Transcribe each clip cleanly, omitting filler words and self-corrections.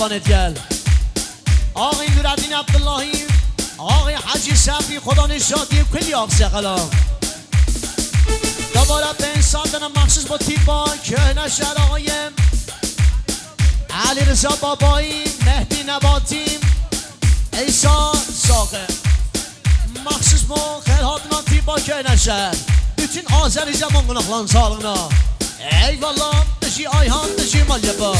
قربانت گل آقای نورالدین عبداللهی آقای حجی صفی خدا نشادی کلی آقسی قلام دوباره به انسان دنم مخصوص با تیپا کهنه شهر آقای علی رضا بابایی مهدی نباتی ایسا ساقه مخصوص با خیرهاتنا تیپا کهنه شهر bütün Azərbaycan qonaqların sağlığına eyvallah dışı Ayhan dışı Malyaba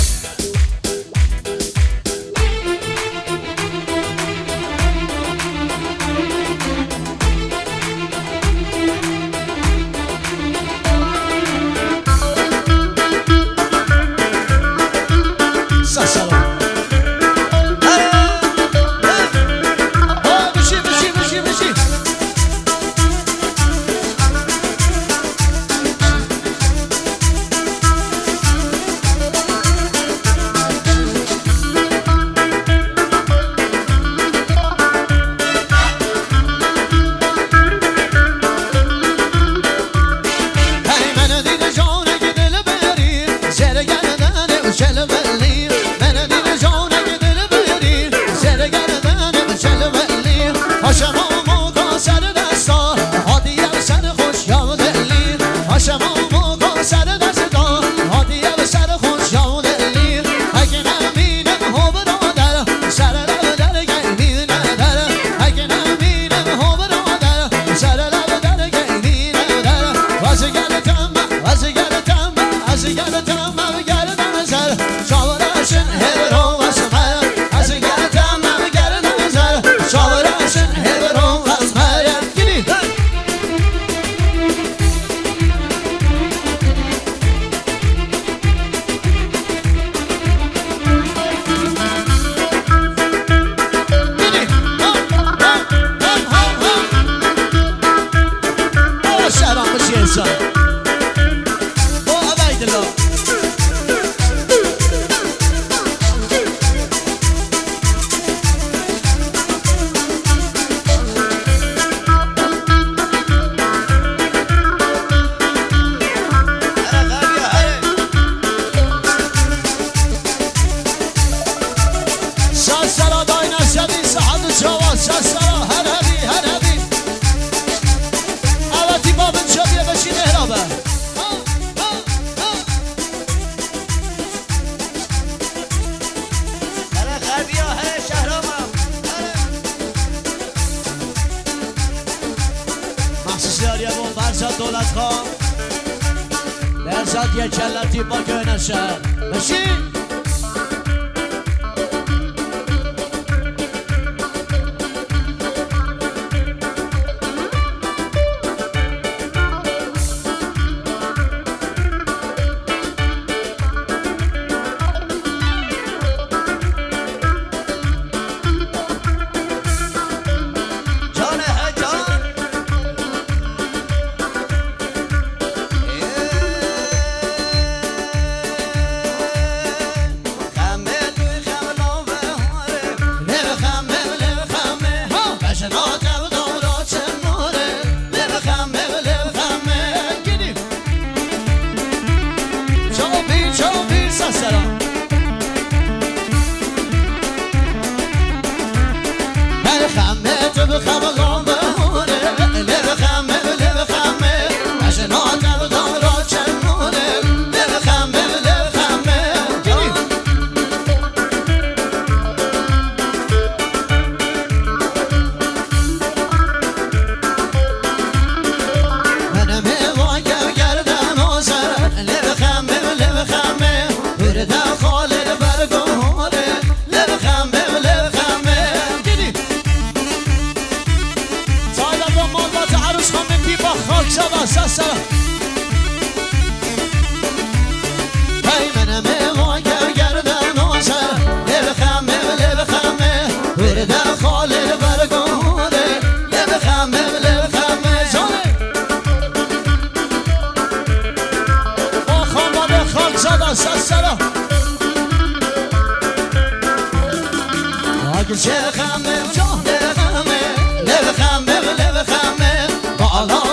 Bağlama,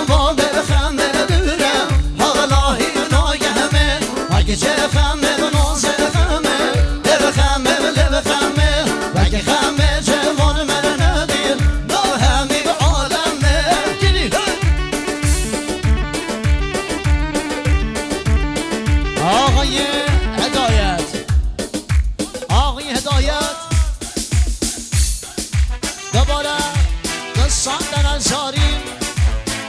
ساندن انصاریم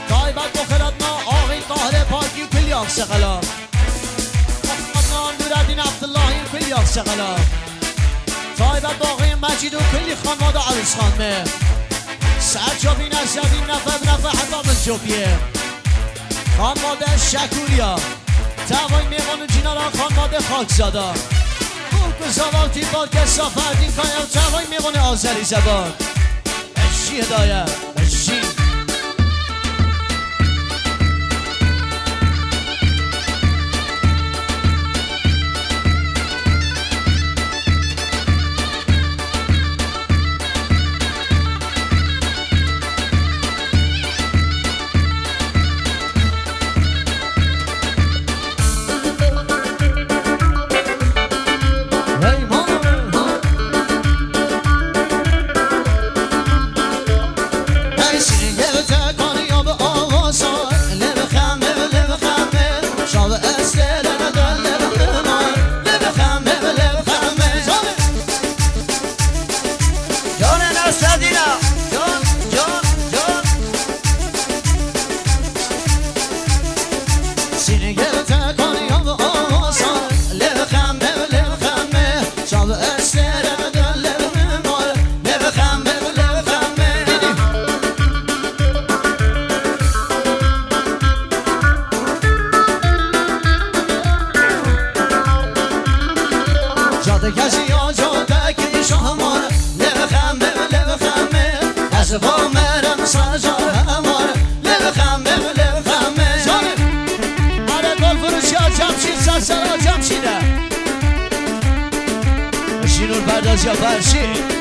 تایبت بخیرت ما آقای قاهر پاکی پلیاق سقلا محمد نوردین عبداللهی پلیاق سقلا تایبت باقی مجید و پلی خانواده عروس خانمه سرجابی نزدیم نفر حتی من جوبیه خانواده شکوریا دوای میوان و جیناران خانواده خاکزاده خوب گزاواتی با کسافردین کنیم دوای میوان آذری زبان اشی هدایت اشی جمشیده شینور پرداز یا فرشید